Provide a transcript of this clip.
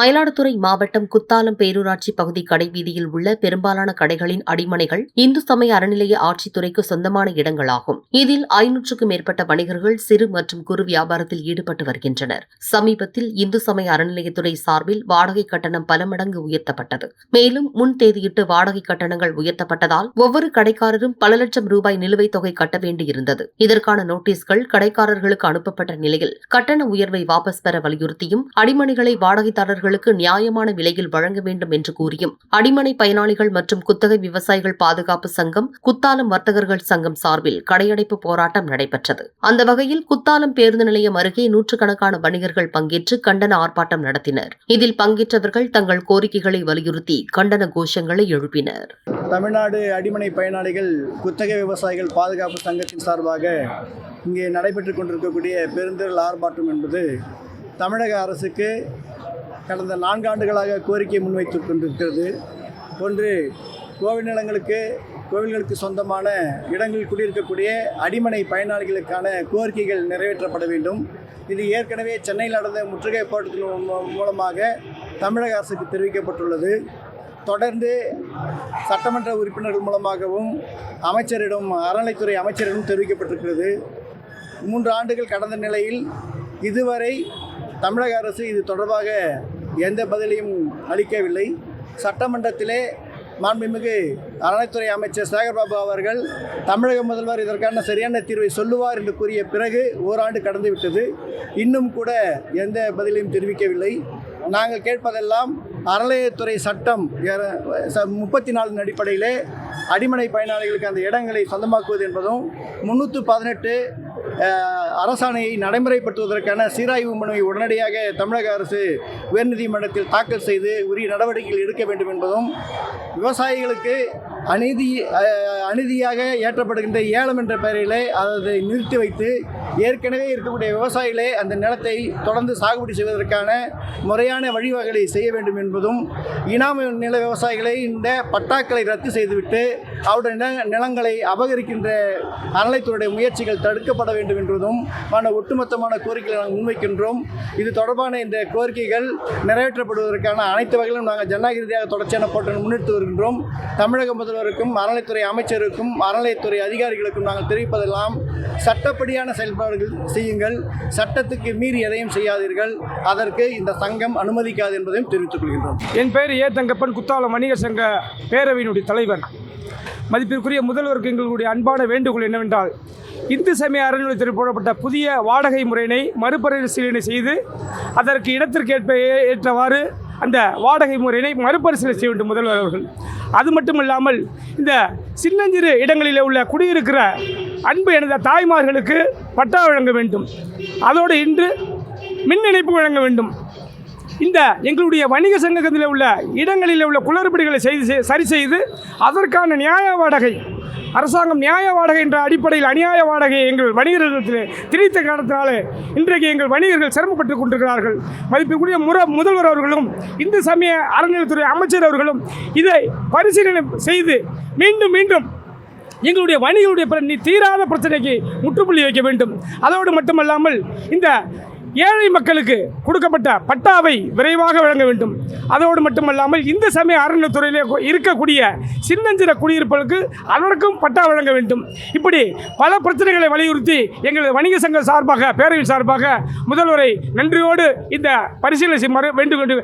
மயிலாடுதுறை மாவட்டம் குத்தாலம் பேரூராட்சி பகுதி கடைவீதியில் உள்ள பெரும்பாலான கடைகளின் அடிமனைகள் இந்து சமய அறநிலைய ஆட்சித்துறைக்கு சொந்தமான இடங்களாகும். இதில் 500க்கும் மேற்பட்ட வணிகர்கள் சிறு மற்றும் குறு வியாபாரத்தில் ஈடுபட்டு வருகின்றனர். சமீபத்தில் இந்து சமய அறநிலையத்துறை சார்பில் வாடகை கட்டணம் பல மடங்கு உயர்த்தப்பட்டது. மேலும் முன் தேதியிட்டு வாடகை கட்டணங்கள் உயர்த்தப்பட்டதால் ஒவ்வொரு கடைக்காரரும் பல லட்சம் ரூபாய் நிலுவைத் தொகை கட்ட வேண்டியிருந்தது. இதற்கான நோட்டீஸ்கள் கடைக்காரர்களுக்கு அனுப்பப்பட்ட நிலையில் கட்டண உயர்வை வாபஸ் பெற வலியுறுத்தியும் அடிமனைகளை வாடகைதாரர்களுக்கு நியாயமான விலையில் வழங்க வேண்டும் என்று கூறியும் அடிமனை பயனாளிகள் மற்றும் குத்தகை விவசாயிகள் பாதுகாப்பு சங்கம், குத்தாலம் வர்த்தகர்கள் சங்கம் சார்பில் கடையடைப்பு போராட்டம் நடைபெற்றது. அந்த வகையில் குத்தாலம் பேருந்து நிலையம் அருகே நூற்றுக்கணக்கான வணிகர்கள் பங்கேற்று கண்டன ஆர்ப்பாட்டம் நடத்தினர். இதில் பங்கேற்றவர்கள் தங்கள் கோரிக்கைகளை வலியுறுத்தி கண்டன கோஷங்களை எழுப்பினர். தமிழ்நாடு அடிமனை பயனாளிகள் குத்தகை விவசாயிகள் பாதுகாப்பு சங்கத்தின் சார்பாக இங்கே நடைபெற்றுக் கொண்டிருக்கக்கூடிய பெருந்திரள் ஆர்ப்பாட்டம் என்பது தமிழக அரசுக்கு கடந்த 4 ஆண்டுகளாக கோரிக்கை முன்வைத்துக் கொண்டிருக்கிறது. ஒன்று, கோவில்களுக்கு சொந்தமான இடங்களில் குடியிருக்கக்கூடிய அடிமனை பயனாளிகளுக்கான கோரிக்கைகள் நிறைவேற்றப்பட வேண்டும். இது ஏற்கனவே சென்னையில் நடந்த முற்றுகை போராட்டத்தின் மூலமாக தமிழக அரசுக்கு தெரிவிக்கப்பட்டுள்ளது. தொடர்ந்து சட்டமன்ற உறுப்பினர்கள் மூலமாகவும் அறநிலைத்துறை அமைச்சரிடம் தெரிவிக்கப்பட்டிருக்கிறது. 3 ஆண்டுகள் கடந்த நிலையில் இதுவரை தமிழக அரசு இது தொடர்பாக எந்த பதிலையும் அளிக்கவில்லை. சட்டமன்றத்திலே மாண்புமிகு அறநிலைத்துறை அமைச்சர் சேகர்பாபு அவர்கள் தமிழக முதல்வர் இதற்கான சரியான தீர்வை சொல்லுவார் என்று கூறிய பிறகு ஓராண்டு கடந்துவிட்டது. இன்னும் கூட எந்த பதிலையும் தெரிவிக்கவில்லை. நாங்கள் கேட்பதெல்லாம் அறநிலையத்துறை சட்டம் 34 அடிப்படையிலே அடிமனை பயனாளிகளுக்கு அந்த இடங்களை சொந்தமாக்குவது என்பதும் 318 அரசாணையை நடைமுறைப்படுத்துவதற்கான சீராய்வு மனுவை உடனடியாக தமிழக அரசு உயர்நீதிமன்றத்தில் தாக்கல் செய்து உரிய நடவடிக்கைகள் எடுக்க வேண்டும் என்பதும், விவசாயிகளுக்கு அநீதியாக ஏற்றப்படுகின்ற ஏலம் என்ற பெயரிலே அதை நிறுத்தி வைத்து ஏற்கனவே இருக்கக்கூடிய விவசாயிகளே அந்த நிலத்தை தொடர்ந்து சாகுபடி செய்வதற்கான முறையான வழிவகைகளை செய்ய வேண்டும் என்பதும், இனாம நில விவசாயிகளை இந்த பட்டாக்களை ரத்து செய்துவிட்டு அவருடைய நிலங்களை அபகரிக்கின்ற அறநிலையத்துறையுடைய முயற்சிகள் தடுக்கப்பட வேண்டும் என்பதும் ஒட்டுமொத்தமான கோரிக்கைகளை நாங்கள் முன்வைக்கின்றோம். இது தொடர்பான இந்த கோரிக்கைகள் நிறைவேற்றப்படுவதற்கான அனைத்து வகையிலும் நாங்கள் ஜனநாயக ரீதியாக தொடர்ச்சியான போராட்டம் முன்னெடுத்து வருகின்றோம். தமிழக முதல்வருக்கும் அறநிலையத்துறை அமைச்சருக்கும் அறநிலையத்துறை அதிகாரிகளுக்கும் நாங்கள் தெரிவிப்பதெல்லாம், சட்டப்படியான செயல்பாடுகள் செய்யுங்கள், சட்டத்துக்கு மீறி எதையும் செய்யாதீர்கள், அதற்கு இந்த சங்கம் அனுமதிக்காது என்பதையும் தெரிவித்துக் கொள்கின்றோம். என் பெயர் ஏ. தங்கப்பன், குத்தாலம் வணிகர் சங்க பேரவையினுடைய தலைவர். மதிப்பிற்குரிய முதல்வருக்கு எங்களுடைய அன்பான வேண்டுகோள் என்னவென்றால், இந்து சமய அறநிலையத்துறை போடப்பட்ட புதிய வாடகை முறையினை மறுபரிசீலனை செய்து அதற்கு இடத்திற்கேற்ப ஏற்றவாறு அந்த வாடகை முறையினை மறுபரிசீலனை செய்ய வேண்டும் முதல்வர் அவர்கள். அது மட்டுமில்லாமல் இந்த சின்னஞ்சிறு இடங்களில் உள்ள குடியிருக்கிற அன்பு எனது தாய்மார்களுக்கு பட்டா வழங்க வேண்டும். அதோடு இன்று மின் இணைப்பு வழங்க வேண்டும். இந்த எங்களுடைய வணிக சங்கத்தில் உள்ள இடங்களில் உள்ள குளறுபடிகளை சரி செய்து அதற்கான நியாய வாடகை, அரசாங்கம் நியாய வாடகை என்ற அடிப்படையில் அநியாய வாடகையை எங்கள் வணிகர்கள் திணித்த காரணத்தினாலே இன்றைக்கு எங்கள் வணிகர்கள் சிரமப்பட்டு கொண்டிருக்கிறார்கள். மதிப்புக்குரிய முதல்வர் அவர்களும் இந்து சமய அறநிலையத்துறை அமைச்சர் அவர்களும் இதை பரிசீலனை செய்து மீண்டும் எங்களுடைய வணிகர்களுடைய தீராத பிரச்சனைக்கு முற்றுப்புள்ளி வைக்க வேண்டும். அதோடு மட்டுமல்லாமல் இந்த ஏழை மக்களுக்கு கொடுக்கப்பட்ட பட்டாவை விரைவாக வழங்க வேண்டும். அதோடு மட்டுமல்லாமல் இந்த சமய அறநிலையத்துறையிலே இருக்கக்கூடிய சின்னஞ்சிற குடியிருப்புகளுக்கு அதற்கும் பட்டா வழங்க வேண்டும். இப்படி பல பிரச்சனைகளை வலியுறுத்தி எங்கள் வணிக சங்க சார்பாக, பேரவை சார்பாக முதல்வரை நன்றியோடு இந்த பரிசீலனை வேண்டும்.